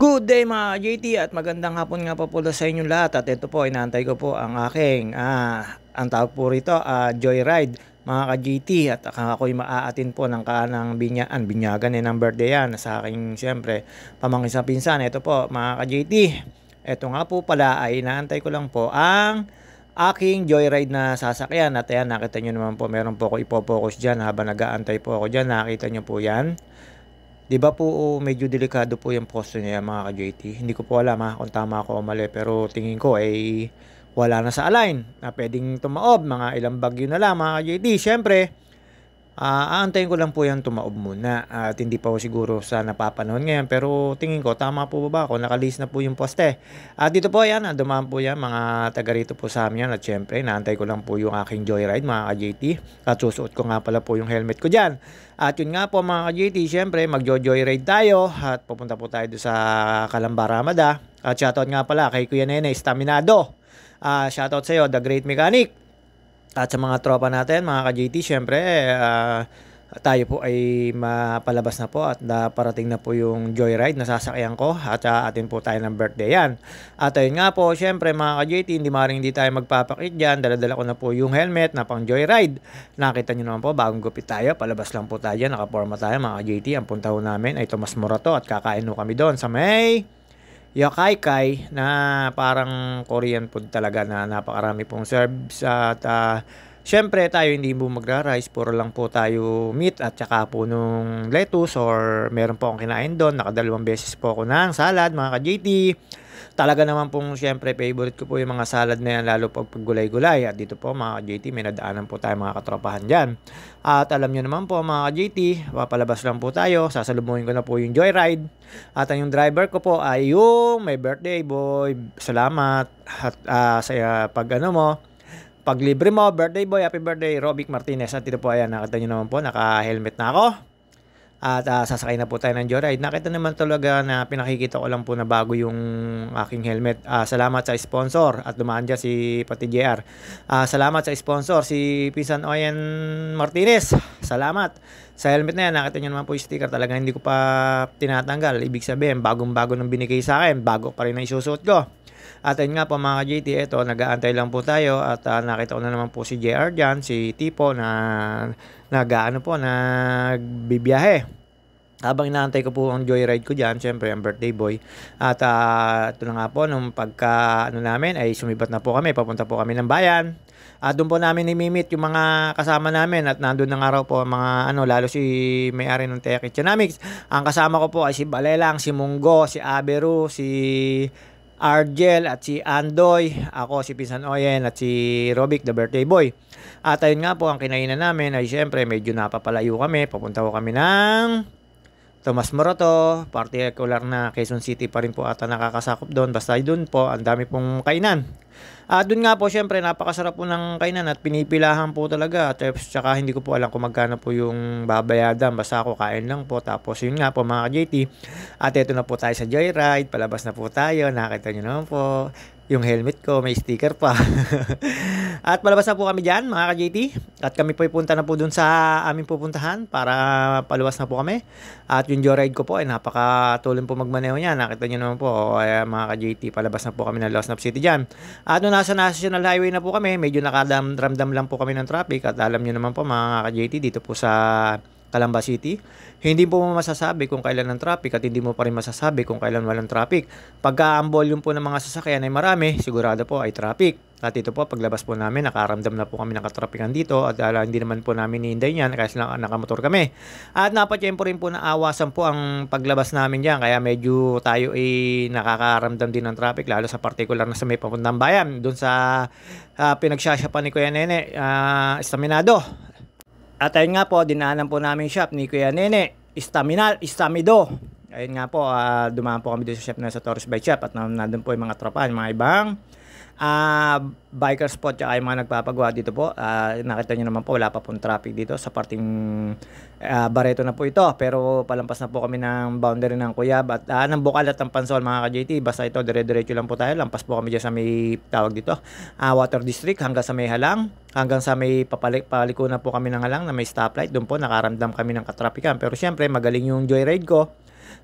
Good day mga JT at magandang hapon nga po po sa inyong lahat. At ito po, inaantay ko po ang aking, ang tawag po rito, Joyride mga ka-JT. At ako'y maaatin po ng kanang binyagan ng birthday yan sa aking siyempre pamangkin sa pinsan. Ito po mga ka-JT. Ito nga po pala ay inaantay ko lang po ang aking Joyride na sasakyan. At ayan, nakita nyo naman po, meron po ako ipopokus dyan habang nag-aantay po ako dyan. Nakita nyo po yan. Di ba po medyo delikado po yung posto niya mga ka-JT? Hindi ko po alam kung tama ako o mali, pero tingin ko ay wala na sa align na pwedeng tumaob. Mga ilang bagyo na lang mga ka-JT. Siyempre, aantayin ko lang po yan tumaob muna at hindi pa po siguro sa napapanahon ngayon, pero tingin ko tama po ba ako, nakalis na po yung poste. At dito po yan, dumaan po yan mga taga rito po sa amin yan. At syempre naantay ko lang po yung aking Joyride mga ka-JT at susuot ko nga pala po yung helmet ko dyan. At yun nga po mga ka-JT, syempre magjo-joyride tayo at pupunta po tayo sa Calamba Ramada. At shoutout nga pala kay Kuya Nene Staminado. Shoutout sa iyo, The Great Mechanic. At sa mga tropa natin, mga ka-JT, syempre, tayo po ay mapalabas na po at parating na po yung Joyride na sasakyan ko at atin po tayo ng birthday yan. At ayun nga po, syempre mga ka-JT, hindi tayo magpapakit dyan. Daladala ko na po yung helmet na pang Joyride. Nakita nyo naman po, bagong gupit tayo, palabas lang po tayo dyan, nakaporma tayo mga ka-JT. Ang punta ho namin ay Tomas Morato at kakain ho kami doon sa may Yokaykay na parang Korean food talaga na napakarami pong serves. At syempre tayo hindi po magra-rice, puro lang po tayo meat at saka po nung lettuce, or meron po akong kinain doon. Nakadalawang beses po ako ng salad mga ka-JT. Talaga naman pong syempre favorite ko po yung mga salad na yan, lalo pag gulay-gulay. At dito po mga ka-JT, may nadaanan po tayo mga katropahan dyan. At alam nyo naman po mga ka-JT, papalabas lang po tayo, sasalubungin ko na po yung Joyride. At ang yung driver ko po ay yung may birthday boy. Salamat at sa pag libre mo, birthday boy, happy birthday, Robic Martinez. At dito po ayan, nakita nyo naman po, naka-helmet na ako. At sasakay na po tayo ng Joyride. Nakita naman talaga na pinakikita ko lang po na bago yung aking helmet. Salamat sa sponsor. At dumaan dyan si pati JR. Salamat sa sponsor, si Pinsan Oyen Martinez. Salamat. Sa helmet na yan, nakita nyo naman po yung sticker. Talaga hindi ko pa tinatanggal. Ibig sabihin, bagong-bago nang binigay sa akin. Bago pa rin ang isusuot ko. At ayun nga po mga JT, ito, nag-aantay lang po tayo. At nakita ko na naman po si JR dyan, si Tipo na nagbibiyahe. Habang inaantay ko po ang Joyride ko dyan, syempre ang birthday boy. At ito na nga po, nung pagka namin ay sumibat na po kami, papunta po kami ng bayan. At doon po namin nimimit yung mga kasama namin at nandun na nga raw po mga lalo si may-ari ng Tech Economics. Ang kasama ko po ay si Balelang, si Munggo, si Aberu, si Argel at si Andoy, ako si Pinsan Oyen at si Robic, the birthday boy. At ayun nga po, ang kinainan namin ay syempre medyo napapalayo kami. Papunta ko kami ng Tomas Morato, particular na Quezon City pa rin po ata nakakasakop doon. Basta doon po, ang dami pong kainan. At doon nga po, syempre, napakasarap po ng kainan at pinipilahan po talaga. At saka hindi ko po alam kung magkano po yung babayadan. Basta ako kain lang po. Tapos yun nga po mga JT. At ito na po tayo sa Joyride. Palabas na po tayo. Nakita nyo naman po. Yung helmet ko, may sticker pa. At palabas na po kami dyan, mga ka-JT. At kami po ipunta na po dun sa aming pupuntahan para paluwas na po kami. At yung Joyride ko po ay napakatulong po magmaneho niya. Nakita nyo naman po, mga ka-JT, palabas na po kami ng Los Nap City dyan. At nung nasa National Highway na po kami, medyo nakadamdam lang po kami ng traffic. At alam nyo naman po, mga ka-JT, dito po sa Calamba City, hindi po masasabi kung kailan ang traffic at hindi mo pa rin masasabi kung kailan walang traffic. Pagka ang volume po ng mga sasakyan ay marami, sigurado po ay traffic. At ito po, paglabas po namin, nakaramdam na po kami ng katrapikan dito at hindi naman po namin hihinday niyan kasi nakamotor kami. At napatiyempo rin po na awasan po ang paglabas namin diyan, kaya medyo tayo ay nakakaramdam din ng traffic, lalo sa particular na sa may papuntang bayan, doon sa pinagsasyapan ni Kuya Nene, Staminado. At ayun nga po, dinaanan po namin shop ni Kuya Nene, Istamido. Ayun nga po, dumaan po kami dito sa shop na sa Tourist Bike Shop at nandun po yung mga tropa, yung mga ibang biker spot tsaka yung mga nagpapagawa dito po. Nakita nyo naman po, wala pa pong traffic dito sa parting Barreto na po ito, pero palampas na po kami ng boundary ng Cuyab at ng Bukal at ng Pansol mga ka-JT. Basta ito, dire-diretso lang po tayo, lampas po kami dyan sa may tawag dito, Water District hanggang sa may Halang, hanggang sa may paliko na po kami ng Halang na may stoplight. Doon po nakaramdam kami ng katrapikan, pero syempre magaling yung Joyride ko.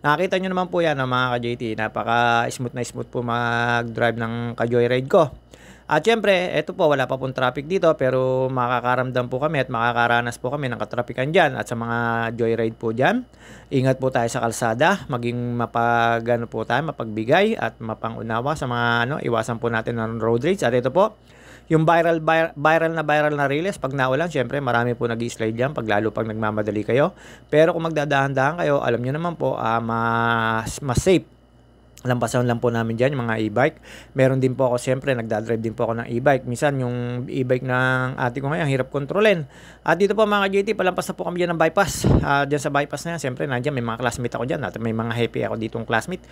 Nakita nyo naman po yan, no, mga ka-JT. Napaka-smooth na smooth po mag-drive ng ka-joyride ko. At syempre, eto po, wala pa pong traffic dito pero makakaramdam po kami at makakaranas po kami ng katrapikan dyan. At sa mga joyride po dyan, ingat po tayo sa kalsada, maging mapagano po tayo, mapagbigay at mapangunawa sa mga iwasan po natin ng road rage. At ito po, yung viral na reels, pag naulan, syempre marami po nag-slide dyan, lalo pag nagmamadali kayo. Pero kung magdadahan-dahan kayo, alam nyo naman po, mas safe. Lampasan lang po namin dyan yung mga e-bike. Meron din po ako, siyempre nagdadrive din po ako ng e-bike. Minsan yung e-bike ng ate ko ngayon, hirap kontrolin. At dito po mga JT, palampas na po kami dyan ng bypass. Dyan sa bypass na yan, siyempre nandiyan may mga classmate ako dyan. At may mga happy ako ditong classmate.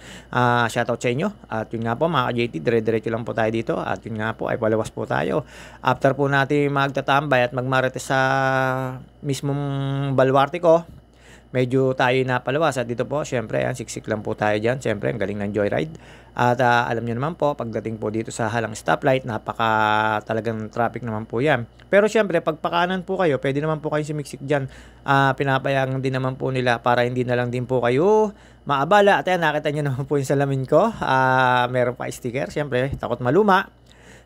Shoutout sa inyo. At yun nga po mga JT, dire-diretso lang po tayo dito. At yun nga po ay palawas po tayo. After po natin magtatambay at magmarites sa mismong baluarte ko, medyo tayo napalawas. At dito po, syempre, siksik lang po tayo dyan. Syempre, ang galing ng joyride. At alam nyo naman po, pagdating po dito sa halang stoplight, talagang traffic naman po yan. Pero syempre, pag pakanan po kayo, pwede naman po kayo sumiksik dyan. Pinapayagan din naman po nila para hindi na lang din po kayo maabala. At yan, nakita nyo naman po yung salamin ko. Meron pa sticker, syempre, takot maluma.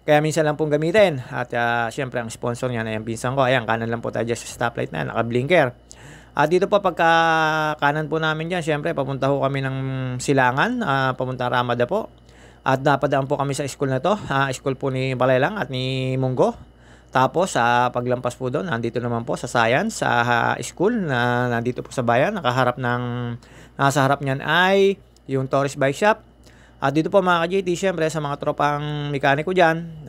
Kaya minsan lang pong gamitin. At syempre, ang sponsor niya na yung pinsan ko. Ayan, kanan lang po tayo dyan sa stoplight na, naka-blinker. At dito po pagka kanan po namin dyan, syempre papunta po kami ng Silangan, papunta Ramada po. At napadaan po kami sa school na to, school po ni Balelang at ni Munggo. Tapos sa paglampas po doon, nandito naman po sa Science school na nandito po sa bayan. Nasa harap niyan ay yung Torres Bike Shop. At dito po mga ka-JT, syempre sa mga tropang mekaniko dyan,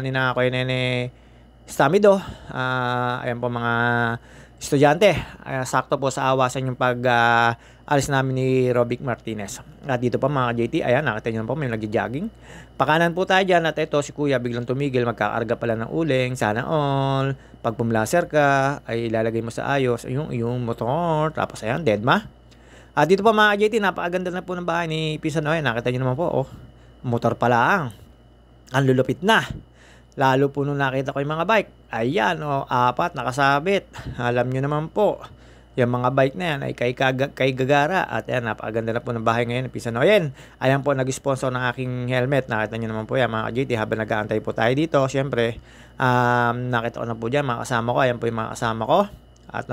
nina Kuya Nene Stamido, ayan po mga estudyante, sakto po sa awasan yung alis namin ni Robic Martinez. At dito pa mga JT, ayan, nakita nyo po, may nag-jogging. Pakanan po tayo dyan at ito, si Kuya biglang tumigil, magkakarga pala ng uling, sana all. Pag pumlaser ka, ay ilalagay mo sa ayos yung motor, tapos ayan, deadma. At dito pa mga JT, napakaganda na po ng bahay ni Pinsan Noy. Nakita nyo naman po, motor pa lang. Ang lulupit na. Lalo po nung nakita ko yung mga bike. Ayan, 4 nakasabit. Alam nyo naman po, yung mga bike na yan ay kay Gagara. At ayan, napakaganda na po ng bahay ngayon. Ayan po, nag-sponsor ng aking helmet. Nakita nyo naman po yan mga JT. Habang nag-aantay po tayo dito, syempre, nakita ko na po dyan mga kasama ko. Ayan po yung mga kasama ko. At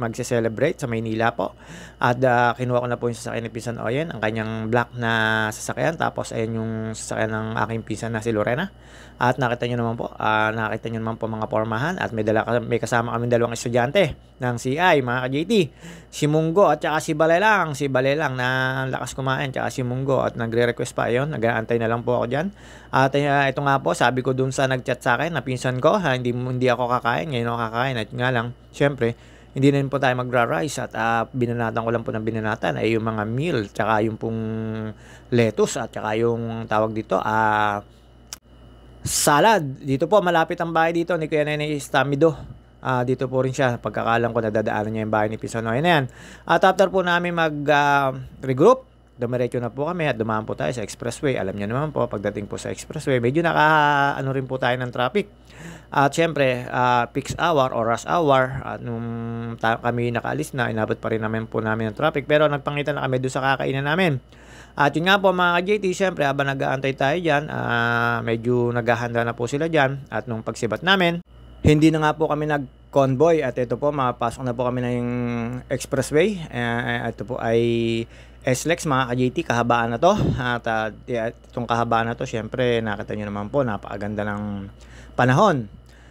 magse-celebrate sa Maynila po. At kinuha ko na po yung sasakyan ni Pinsan Oyen, ang kanyang black na sasakyan. Tapos ayan yung sasakyan ng aking pinsan na si Lorena. At nakita nyo naman po, mga pormahan. At may kasama kami dalawang estudyante ng CI, mga ka-JT. Si Munggo at saka si Balelang. Si Balelang na lakas kumain, tsaka si Munggo. At nagre-request pa yun. Nag-aantay na lang po ako dyan. At ito nga po, sabi ko dun sa nag-chat sa akin na pinsan ko, hindi ako kakain. Ngayon ako kakain. At nga lang, syempre, hindi na rin po tayo magra-rice at binanatan ko lang po ng binanatan ay yung mga meal, tsaka yung pong lettuce at tsaka yung tawag dito, salad. Dito po, malapit ang bahay dito ni Kuya Nene Stamido. Dito po rin siya. Pagkakalam ko, nadadaanan niya yung bahay ni Pinsan Noy na yan. At after po namin mag-regroup, dumiretso na po kami at dumaan po tayo sa expressway. Alam niyo naman po, pagdating po sa expressway, medyo rin po tayo ng traffic. At syempre, peak hour or rush hour, at nung kami nakaalis na, inabot pa rin namin po namin ng traffic. Pero nagpangitan na kami doon sa kakainan namin. At yun nga po mga JT, syempre, habang nag-aantay tayo dyan, medyo naghahanda na po sila dyan. At nung pagsibat namin, hindi na nga po kami nag-convoy. At ito po, mapasok na po kami na yung expressway. Ito po ay SLEX mga ka-JT, kahabaan na to. At itong kahabaan na to, syempre, nakita nyo naman po, napakaganda ng panahon.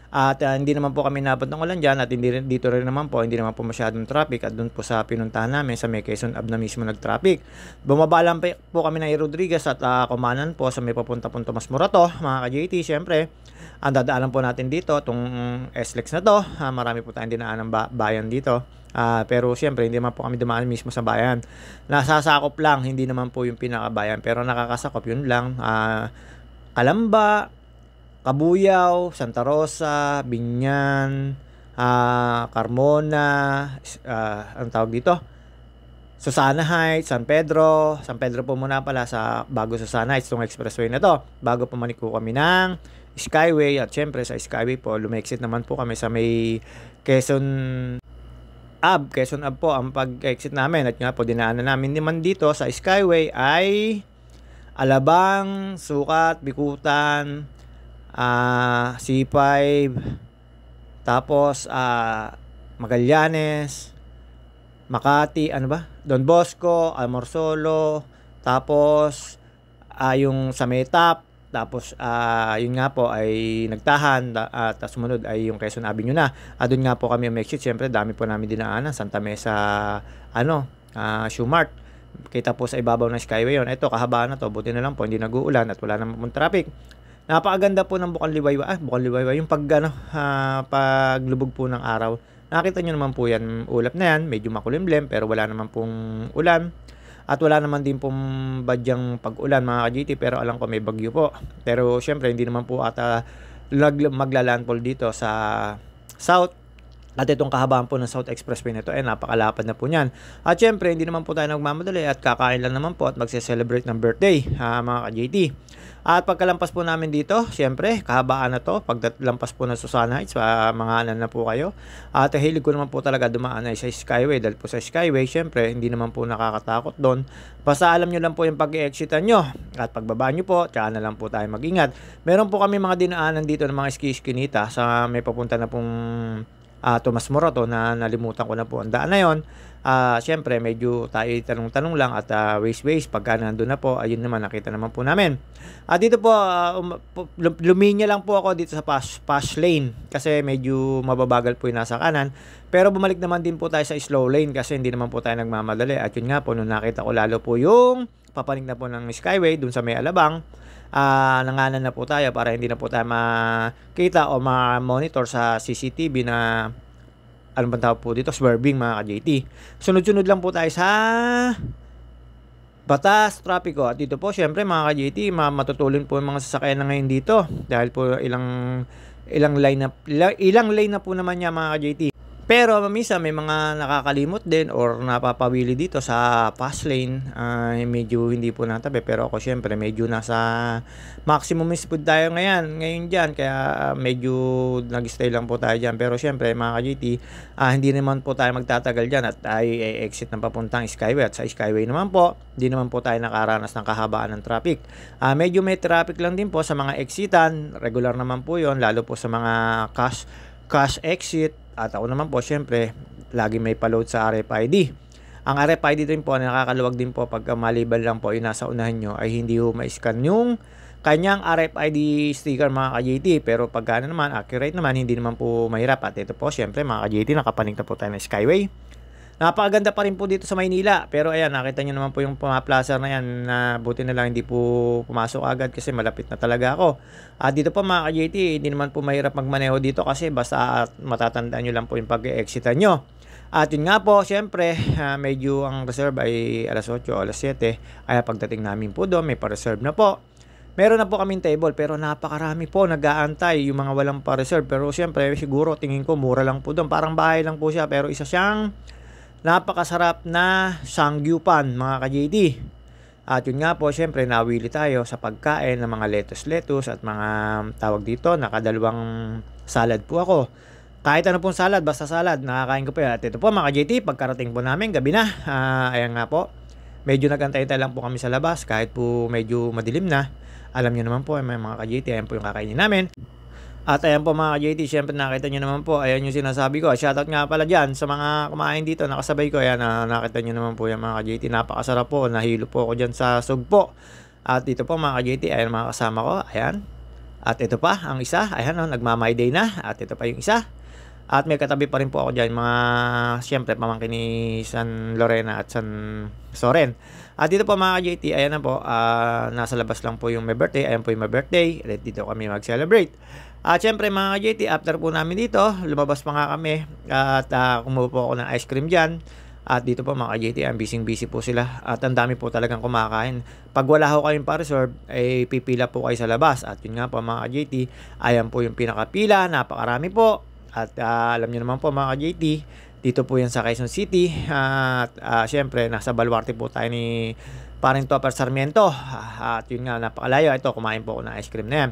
At hindi naman po kami nabot ng ulan dyan. At dito rin naman po, hindi naman po masyadong traffic. At doon po sa pinuntahan namin, sa may Quezon Ave na mismo nag-traffic. Bumaba lang po kami ng Rodriguez at kumanan po sa may papunta po Tomas Morato, mga ka-JT. Syempre, ang dadaanan po natin dito, itong SLEX na to. Marami po tayong dinaan ng bayan dito. Pero syempre, hindi naman po kami dumaan mismo sa bayan. Nasasakop lang, hindi naman po yung pinakabayan. Pero nakakasakop, yun lang. Kalamba, Kabuyaw, Santa Rosa, Binyan, Carmona, ang tawag dito, Susana Heights, San Pedro po muna pala bago Susana Heights, itong expressway na to, bago pumanik po kami ng Skyway. At syempre sa Skyway po, lumexit naman po kami sa may Quezon Quezon Ave po ang pag-exit namin. At nga po, dinaanan namin naman dito sa Skyway ay Alabang, Sukat, Bikutan, C5, tapos Magallanes, Makati, ano ba? Don Bosco, Almorsolo, tapos yung sa Metap, tapos yun nga po ay Nagtahan, at sumunod ay yung Quezon Avenue na. Doon nga po kami umexit. Siyempre dami po namin dinaanan, Santa Mesa, Shoemart. Kita po sa ibabaw ng Skyway yun. Ito, kahabaan na to, buti na lang po hindi nag-uulan at wala namang traffic. Napakaganda po ng Bukal Liwayway. Bukal Liwayway, yung paglubog po ng araw. Nakita nyo naman po yan, ulap na yan, medyo makulimlim pero wala naman pong ulan. At wala naman din pong badyang pag-ulan mga ka-GT, pero alam ko may bagyo po. Pero syempre hindi naman po ata magla-landfall dito sa South. At itong kahabaan po ng South Expressway nito ay napakalapad na po niyan. At syempre hindi naman po tayo nagmamadali at kakain lang naman po at magse-celebrate ng birthday mga ka-GT. At pagkalampas po namin dito, syempre kahabaan na to. Paglampas po ng Susana Heights, mga anan na po kayo. At hilig ko naman po talaga dumaan ay sa Skyway. Dahil po sa Skyway, syempre hindi naman po nakakatakot doon. Basta alam nyo lang po yung pag-i-exitan nyo. At pagbaba nyo po, tsaka na lang po tayo mag-ingat. Meron po kami mga dinaanan dito ng mga ski-skinita sa may papunta na pong Tomas Morato na nalimutan ko na po ang daan na yon. Siyempre medyo tayo tanong-tanong lang at ways pagka nandun na po, ayun naman nakita naman po namin. Dito po luminya lang po ako dito sa fast lane kasi medyo mababagal po yung nasa kanan. Pero bumalik naman din po tayo sa slow lane kasi hindi naman po tayo nagmamadali. At yun nga po, nung nakita ko lalo po yung papanik na po ng Skyway dun sa may Alabang, nanganan na po tayo para hindi na po tayo makita o ma-monitor sa CCTV na ano bang tawag po dito, swerving mga ka-JT. Sunod-sunod lang po tayo sa batas, trapiko. At dito po syempre mga ka-JT, matutulin po yung mga sasakyan na ngayon dito dahil po ilang lane na po naman niya mga ka-JT. Pero minsan may mga nakakalimot din or napapawili dito sa fast lane, medyo hindi po natabi. Pero ako syempre medyo nasa maximum speed tayo ngayon dyan, kaya medyo nag-stay lang po tayo dyan. Pero syempre mga ka-GT, hindi naman po tayo magtatagal dyan at tayo exit ng papuntang Skyway. At sa Skyway naman po, hindi naman po tayo nakaranas ng kahabaan ng traffic. Medyo may traffic lang din po sa mga exitan, regular naman po yon, lalo po sa mga cash exit. At ako naman po, syempre, lagi may pa-load sa RFID. Ang RFID din po, nakakaluwag din po pagka maliban lang po yung nasa unahan nyo ay hindi po ma-scan yung kanyang RFID sticker mga ka-JT. Pero pagka naman, accurate naman, hindi naman po mahirap. At ito po, syempre mga ka-JT, nakapanik na po tayo ng Skyway. Napakaganda pa rin po dito sa Maynila. Pero ayan, nakita nyo naman po yung plaza na yan na buti na lang hindi po pumasok agad kasi malapit na talaga ako. Dito po mga ka-JT, hindi naman po mahirap magmaneho dito kasi basta matatandaan nyo lang po yung pag-exitan nyo. At yun nga po, syempre, medyo ang reserve ay alas 8 o alas 7. Kaya pagdating namin po doon, may pa-reserve na po. Meron na po kaming table pero napakarami po nag-aantay yung mga walang pa-reserve. Pero syempre, siguro tingin ko mura lang po doon. Parang bahay lang po siya pero isa siyang napakasarap na sangyupan mga ka-JT. At yun nga po, syempre nawili tayo sa pagkain ng mga lettuce at mga tawag dito, nakadalawang salad po ako. Kahit ano pong salad, basta salad, nakakain ko po yan. At ito po mga ka-JT, pagkarating po namin, gabi na. Ayan nga po, medyo nagantay-antay lang po kami sa labas kahit po medyo madilim na. Alam nyo naman po, may mga ka-JT, ayan po yung kakainin namin. At ayan po mga ka-JT, syempre nakita nyo naman po, ayan yung sinasabi ko. Shoutout nga pala dyan sa mga kumain dito, nakasabay ko. Ayan, nakita nyo naman po yung mga ka-JT, napakasarap po, nahilo po ako dyan sa sugpo. At dito po mga ka-JT, ayan mga kasama ko, ayan. At ito pa, ang isa, ayan nagma-my day na. At ito pa yung isa. At may katabi pa rin po ako dyan, mga, syempre, pamangkin ni San Lorena at San Soren. At dito po mga ka-JT, ayan na po, nasa labas lang po yung my birthday. Ayan po yung my birthday. At dito kami mag-celebrate. At syempre mga ka-JT, after po namin dito, lumabas pa nga kami at kumuha po ako ng ice cream dyan. At dito po mga ka-JT, ang busy po sila at ang dami po talagang kumakain. Pag wala ho kayong pa-reserve, ay pipila po kayo sa labas. At yun nga po mga ka-JT, ayan po yung pinakapila, napakarami po. At alam nyo naman po mga ka-JT, Dito po yan sa Quezon City at syempre nasa Baluarte po tayo ni Paring Topper Sarmiento. At yun nga, napakalayo. Ito, kumain po ako ng ice cream na yan.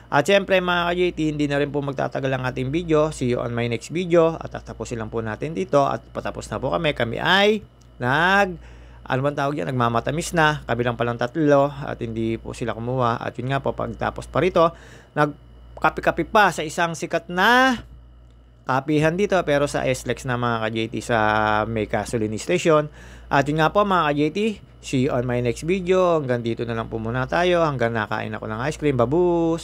At syempre mga ka-JT, hindi na rin po magtatagal ang ating video. See you on my next video. At tatapusin lang po natin dito. At patapos na po kami. Kami ay ano bang tawag yan? Nagmamatamis na. Kabilang palang tatlo. At hindi po sila kumuha. At yun nga po, pagtapos pa rito, nagkapi-kapi pa sa isang sikat na kapihan dito, pero sa SLEX na mga ka-JT sa may gasoline station. At yun nga po mga ka-JT, see you on my next video. Hanggang dito na lang po muna tayo. Hanggang nakain ako ng ice cream. Babus!